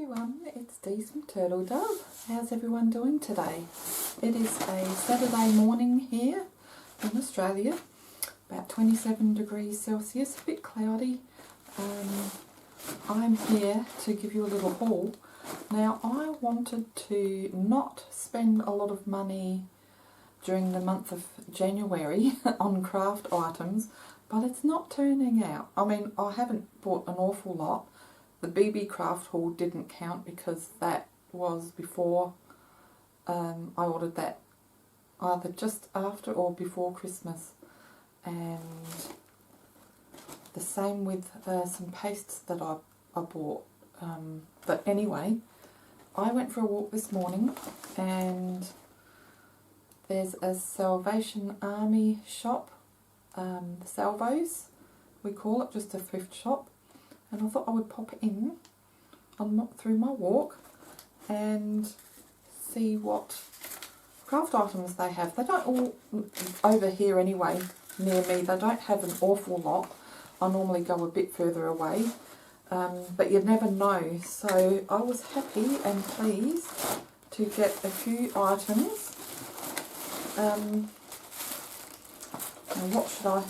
everyone, it's Dee from Turtle Dove. How's everyone doing today? It is a Saturday morning here in Australia, about 27 degrees Celsius, a bit cloudy. I'm here to give you a little haul. Now, I wanted to not spend a lot of money during the month of January on craft items, but it's not turning out. I mean, I haven't bought an awful lot. The BB craft haul didn't count because that was before I ordered that, either just after or before Christmas. And the same with some pastes that I bought. But anyway, I went for a walk this morning and there's a Salvation Army shop, the Salvos, we call it, just a thrift shop. And I thought I would pop in through my walk and see what craft items they have. They don't all, over here anyway, near me, they don't have an awful lot. I normally go a bit further away, but you never know. So I was happy and pleased to get a few items. Now what should I,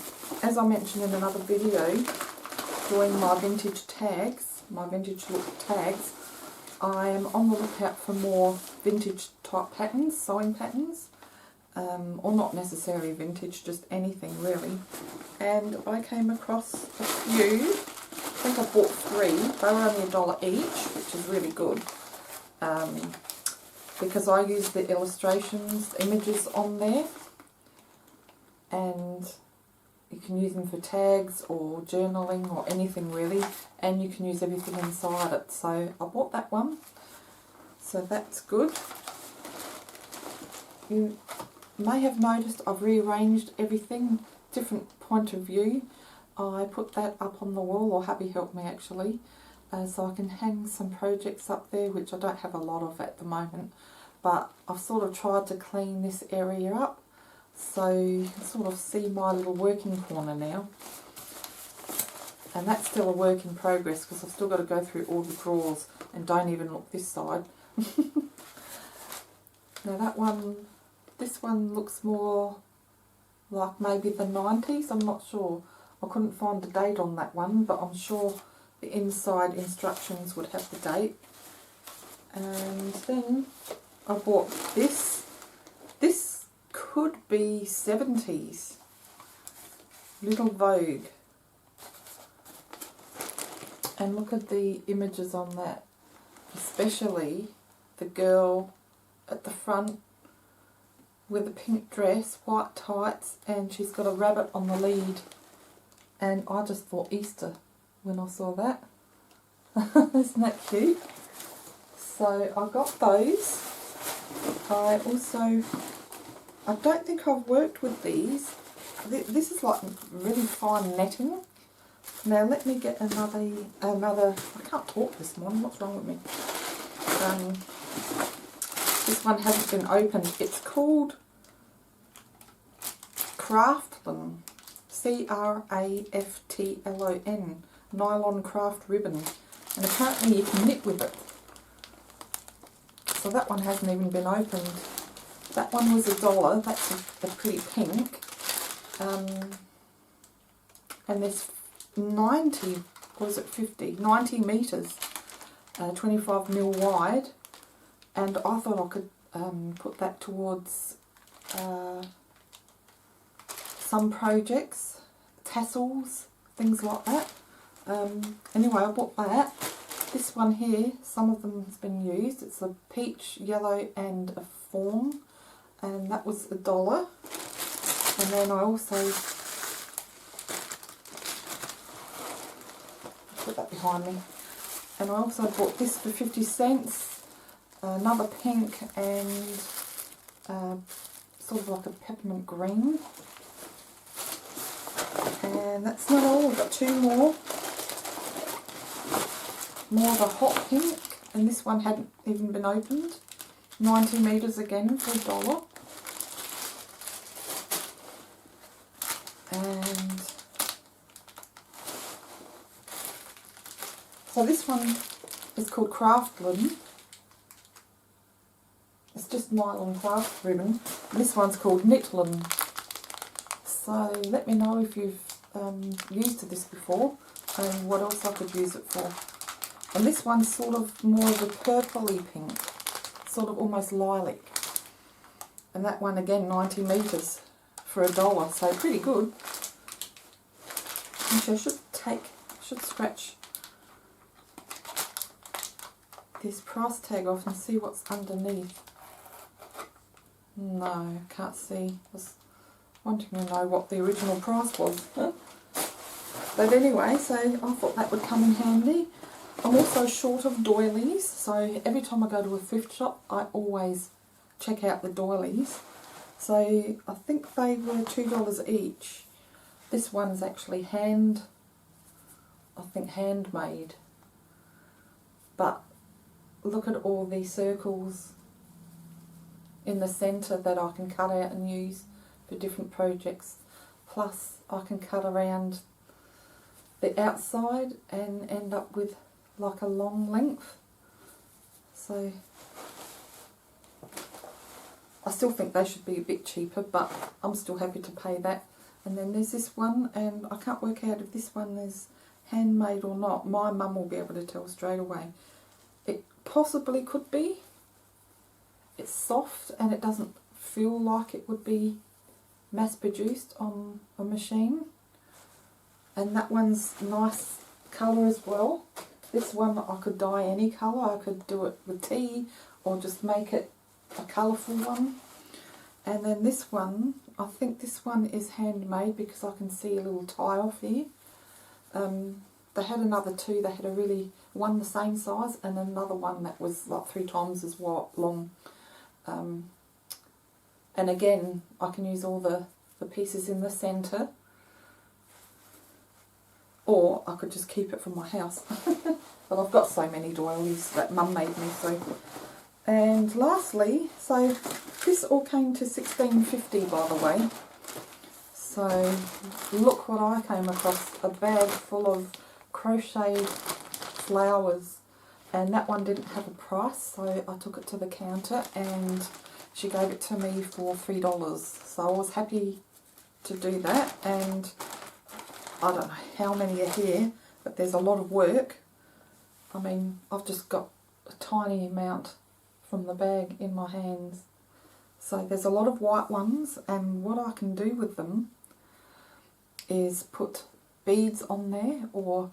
as I mentioned in another video, doing my vintage tags, my vintage look tags, I am on the lookout for more vintage type patterns, sewing patterns, or not necessarily vintage, just anything really. And I came across a few. I think I bought 3. They were only $1 each, which is really good, because I use the illustrations, the images on there, and you can use them for tags or journaling or anything really, and you can use everything inside it. So I bought that one, so that's good. You may have noticed I've rearranged everything, different point of view. I put that up on the wall, or hubby helped me actually, so I can hang some projects up there, which I don't have a lot of at the moment, but I've sort of tried to clean this area up. So you can sort of see my little working corner now. And that's still a work in progress because I've still got to go through all the drawers, and don't even look this side. Now this one looks more like maybe the 90s, I'm not sure. I couldn't find the date on that one, but I'm sure the inside instructions would have the date. And then I bought this. This could be 70s, Little Vogue, and look at the images on that, especially the girl at the front with a pink dress, white tights, and she's got a rabbit on the lead, and I just thought Easter when I saw that. Isn't that cute? So I got those. I don't think I've worked with these. This is like really fine netting. Now let me get another, I can't talk this morning, what's wrong with me? This one hasn't been opened. It's called Craftlon, C-R-A-F-T-L-O-N, nylon craft ribbon. And apparently you can knit with it. So that one hasn't even been opened. That one was $1, that's a pretty pink. And there's 90, or is it 50? 90 metres, 25 mil wide. And I thought I could put that towards some projects, tassels, things like that. Anyway, I bought that. This one here, some of them has been used. It's a peach, yellow and a fawn. And that was $1. And then I also put that behind me. And I also bought this for 50 cents. Another pink and sort of like a peppermint green. And that's not all. We've got 2 more. More of a hot pink, and this one hadn't even been opened. 90 metres again for $1. And so this one It's called Craftland. It's just nylon craft ribbon. This one's called Knitland. So let me know if you've used this before and what else I could use it for. And this one's sort of more of a purpley pink, sort of almost lilac. And that one again, 90 metres for $1, so pretty good. Actually, I should scratch this price tag off and see what's underneath. No, can't see. I was wanting to know what the original price was. But anyway, so I thought that would come in handy. I'm also short of doilies, so every time I go to a thrift shop, I always check out the doilies. So I think they were $2 each. This one's actually handmade. But look at all these circles in the centre that I can cut out and use for different projects. Plus I can cut around the outside and end up with like a long length. So I still think they should be a bit cheaper, but I'm still happy to pay that. And then there's this one, and I can't work out if this one is handmade or not. My mum will be able to tell straight away. It possibly could be. It's soft and it doesn't feel like it would be mass produced on a machine. And that one's nice colour as well. This one I could dye any colour. I could do it with tea or just make it a colourful one. And then this one, I think this one is handmade because I can see a little tie off here. They had another two. They had one the same size and another one that was like 3 times as long. And again, I can use all the pieces in the centre, or I could just keep it for my house. But I've got so many doilies that Mum made me. So, and lastly, so this all came to $16.50, by the way. So look what I came across, a bag full of crocheted flowers, and that one didn't have a price, so I took it to the counter and she gave it to me for $3. So I was happy to do that, and I don't know how many are here, but there's a lot of work. I mean, I've just got a tiny amount from the bag in my hands. So there's a lot of white ones, and what I can do with them is put beads on there, or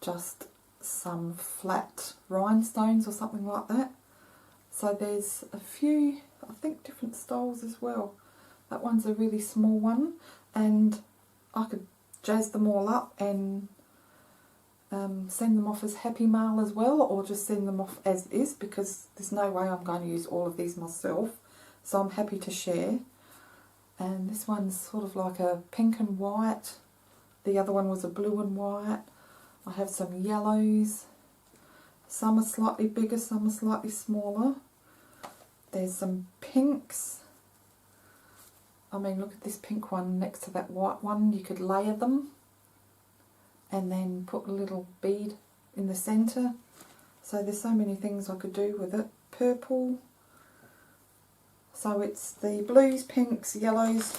just some flat rhinestones or something like that. So there's a few, I think, different styles as well. That one's a really small one, and I could jazz them all up and send them off as happy mail as well, or just send them off as is, because there's no way I'm going to use all of these myself. So I'm happy to share. And this one's sort of like a pink and white. The other one was a blue and white. I have some yellows. Some are slightly bigger, some are slightly smaller. There's some pinks. I mean, look at this pink one next to that white one. You could layer them and then put a little bead in the centre. So there's so many things I could do with it. Purple. So it's the blues, pinks, yellows,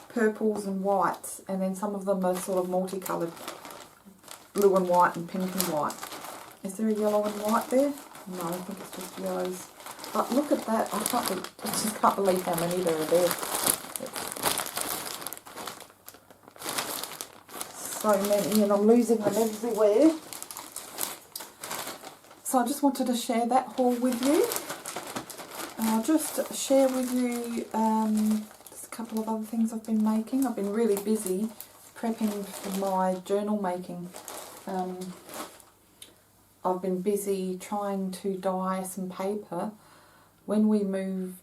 purples and whites. And then some of them are sort of multicoloured. Blue and white and pink and white. Is there a yellow and white there? No, I think it's just yellows. But look at that. I just can't believe how many there are there. So many, and I'm losing them everywhere. So I just wanted to share that haul with you. And I'll just share with you just a couple of other things I've been making. I've been really busy prepping for my journal making. I've been busy trying to dye some paper. When we moved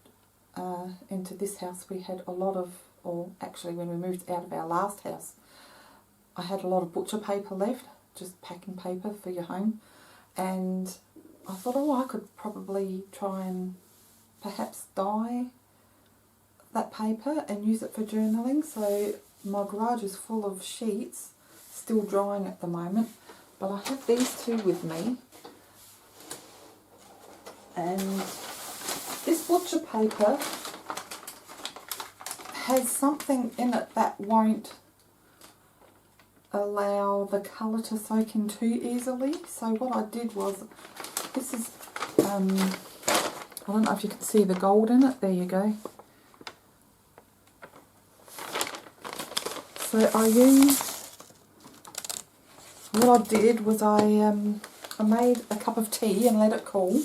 into this house, we had a lot of, or actually when we moved out of our last house, I had a lot of butcher paper left, just packing paper for your home. And I thought, oh, I could probably try and perhaps dye that paper and use it for journaling. So my garage is full of sheets, still drying at the moment. But I have these two with me, And this butcher paper has something in it that won't allow the colour to soak in too easily. So what I did was, this is, I don't know if you can see the gold in it. There you go. So what I did was I made a cup of tea and let it cool,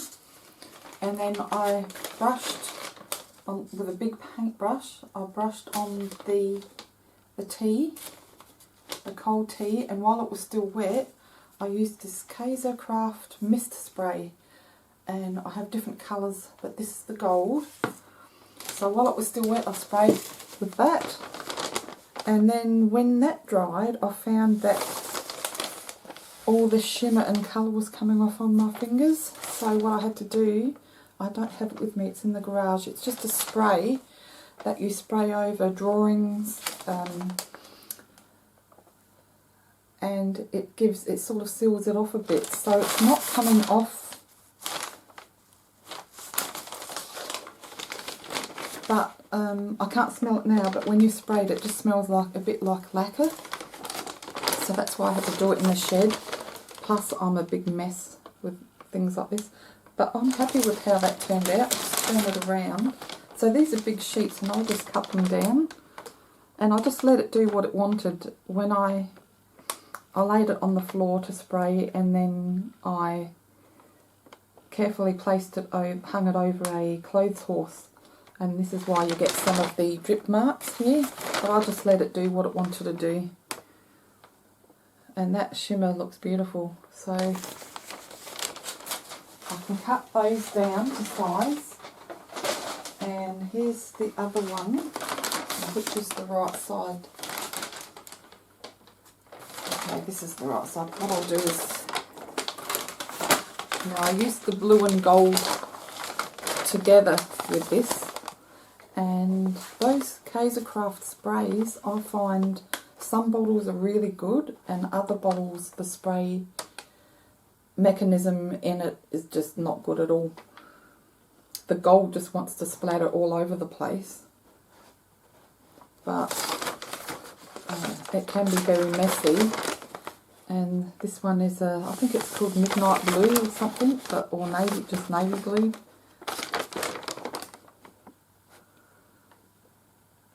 and then I brushed with a big paintbrush. I brushed on the tea, the cold tea, and while it was still wet, I used this Craft mist spray, and I have different colours, but this is the gold. So while it was still wet, I sprayed with that, and then when that dried, I found that all the shimmer and colour was coming off on my fingers. So what I had to do, I don't have it with me, it's in the garage, it's just a spray that you spray over drawings, and it sort of seals it off a bit, so it's not coming off, but I can't smell it now, but when you sprayed it just smells like a bit like lacquer, so that's why I had to do it in the shed. Plus I'm a big mess with things like this, but I'm happy with how that turned out. Just turn it around. So these are big sheets, and I'll just cut them down, and I just let it do what it wanted. When I laid it on the floor to spray, and then I carefully placed it, hung it over a clothes horse, and this is why you get some of the drip marks here, but I just let it do what it wanted to do. And that shimmer looks beautiful, so I can cut those down to size. And here's the other one, which is the right side. Okay, this is the right side. What I'll do is, now I used the blue and gold together with this, and those Craft sprays, I find some bottles are really good, and other bottles the spray mechanism in it is just not good at all. The gold just wants to splatter all over the place, but it can be very messy. And this one is I think it's called Midnight Blue or something, or just navy blue.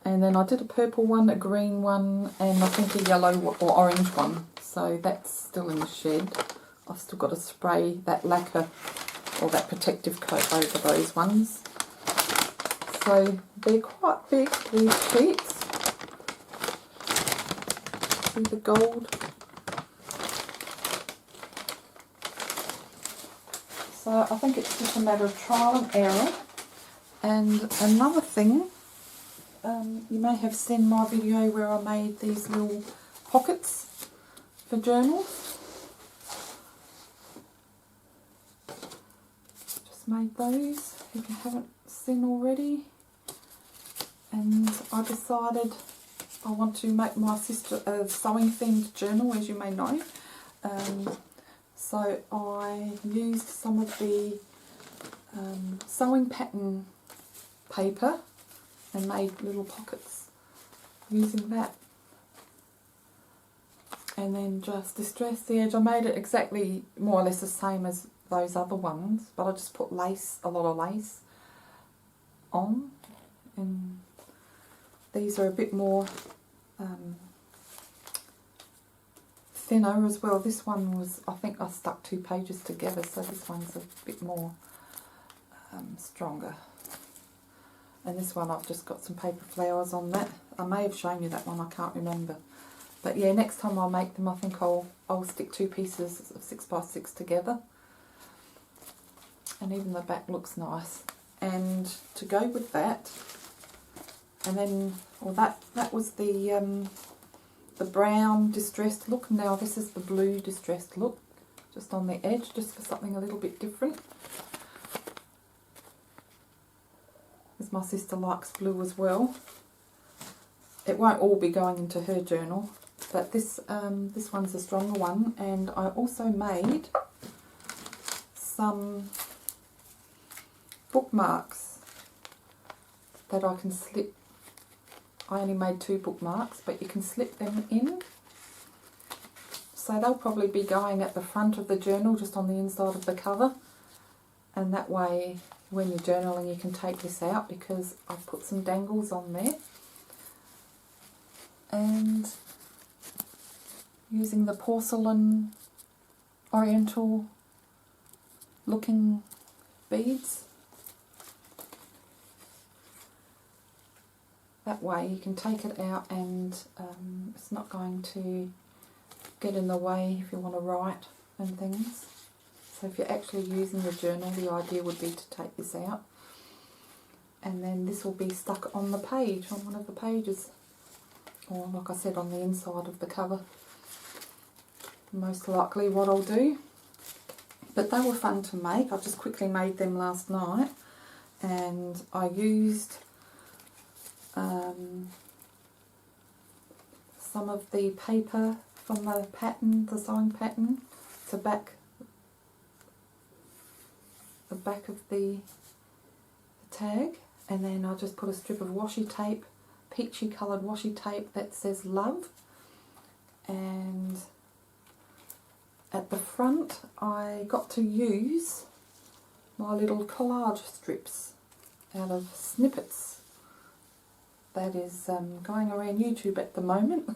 And then I did a purple one, a green one, and I think a yellow or orange one. So that's still in the shed. I've still got to spray that lacquer or that protective coat over those ones. So they're quite big, these sheets. See the gold? So I think it's just a matter of trial and error. And another thing, you may have seen my video where I made these little pockets for journals. Just made those, if you haven't seen already. And I decided I want to make my sister a sewing themed journal, as you may know. So I used some of the sewing pattern paper and made little pockets using that. And then just distressed the edge. I made it exactly more or less the same as those other ones, but I just put lace, a lot of lace on. And these are a bit more thinner as well. This one was, I think I stuck 2 pages together, so this one's a bit more stronger. And this one I've just got some paper flowers on that. I may have shown you that one, I can't remember. But yeah, next time I make them, I think I'll stick 2 pieces of 6x6 together. And even the back looks nice. And to go with that, and then, well, that was the brown distressed look. Now this is the blue distressed look, just on the edge, just for something a little bit different. As my sister likes blue as well. It won't all be going into her journal, but this one's a stronger one. And I also made some bookmarks that I can slip. I only made 2 bookmarks, but you can slip them in. So they'll probably be going at the front of the journal, just on the inside of the cover. And that way, when you're journaling, you can take this out, because I've put some dangles on there. And using the porcelain oriental looking beads. That way you can take it out and it's not going to get in the way if you want to write and things. So if you're actually using the journal, the idea would be to take this out. And then this will be stuck on the page, on one of the pages. Or like I said, on the inside of the cover. Most likely what I'll do. But they were fun to make. I just quickly made them last night. And I used some of the paper from the pattern, the sewing pattern, to back the back of the tag. And then I just put a strip of washi tape, peachy coloured washi tape that says love. And at the front I got to use my little collage strips out of snippets that is going around YouTube at the moment.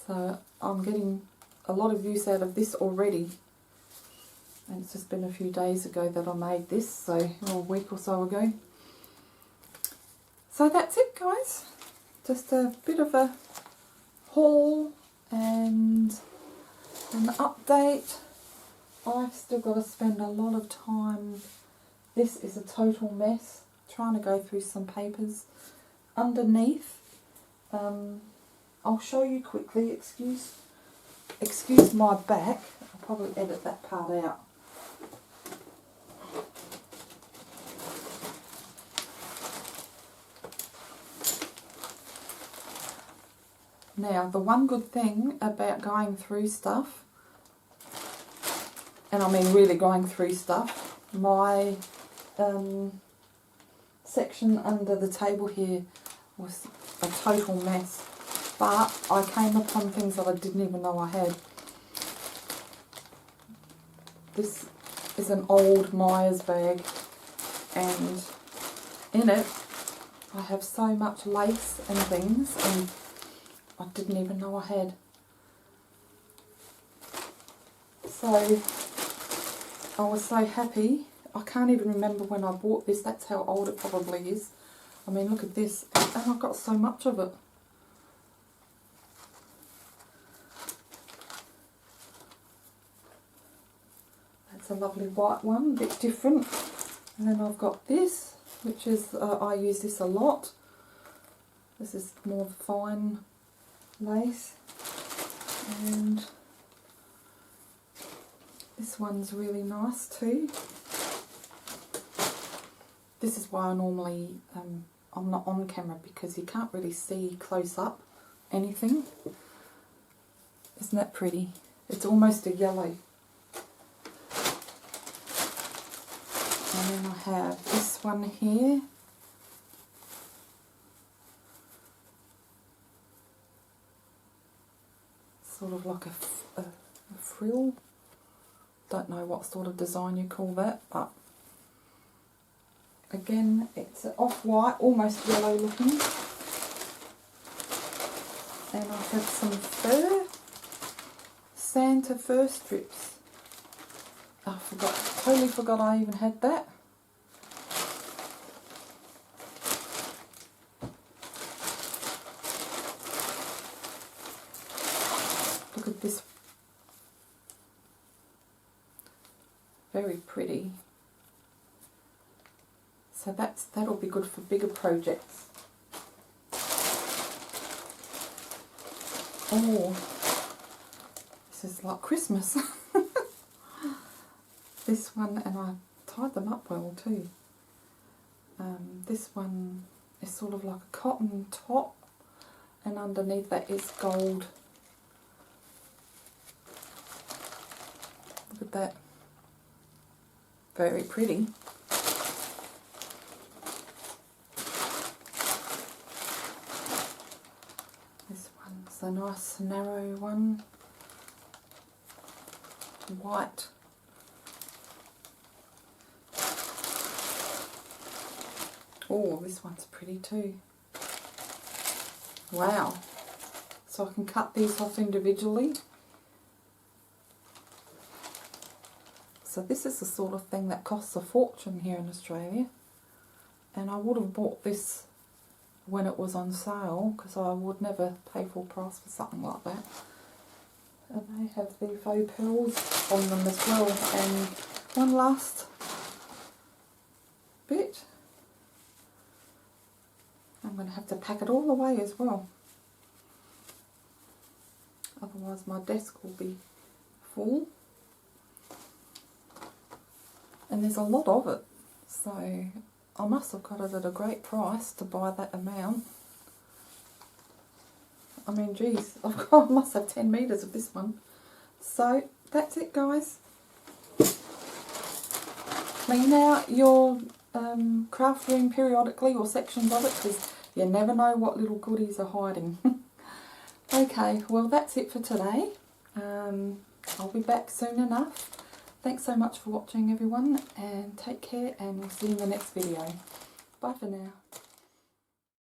So I'm getting a lot of use out of this already. And it's just been a few days ago that I made this, so a week or so ago. So that's it, guys. Just a bit of a haul and an update. I've still got to spend a lot of time. This is a total mess. Trying to go through some papers underneath. I'll show you quickly. Excuse my back. I'll probably edit that part out. Now, the one good thing about going through stuff, and I mean really going through stuff, my section under the table here was a total mess, but I came upon things that I didn't even know I had. This is an old Myers bag, and in it I have so much lace and things, and I didn't even know I had. So I was so happy. I can't even remember when I bought this. That's how old it probably is. I mean, look at this. And I've got so much of it. That's a lovely white one, a bit different. And then I've got this, which is, I use this a lot. This is more fine lace. And this one's really nice too. This is why I normally, I'm not on camera, because you can't really see close up anything. Isn't that pretty? It's almost a yellow. And then I have this one here. Sort of like a frill. Don't know what sort of design you call that, but again, it's off-white, almost yellow looking. And I have some fur, Santa fur strips. I totally forgot I even had that. Look at this. Very pretty. So that'll be good for bigger projects. Oh, this is like Christmas. This one, and I tied them up well too. This one is sort of like a cotton top, and underneath that is gold. Look at that. Very pretty. This one's a nice narrow one. White. Oh, this one's pretty too. Wow. So I can cut these off individually. So this is the sort of thing that costs a fortune here in Australia. And I would have bought this when it was on sale, because I would never pay full price for something like that. And they have the faux pearls on them as well. And one last bit. I'm going to have to pack it all away as well. Otherwise my desk will be full. And there's a lot of it. So I must have got it at a great price to buy that amount. I mean, geez, I must have 10 metres of this one. So that's it, guys. Clean out your craft room periodically, or sections of it, because you never know what little goodies are hiding. Okay, well that's it for today. I'll be back soon enough. Thanks so much for watching, everyone, and take care, and we'll see you in the next video. Bye for now.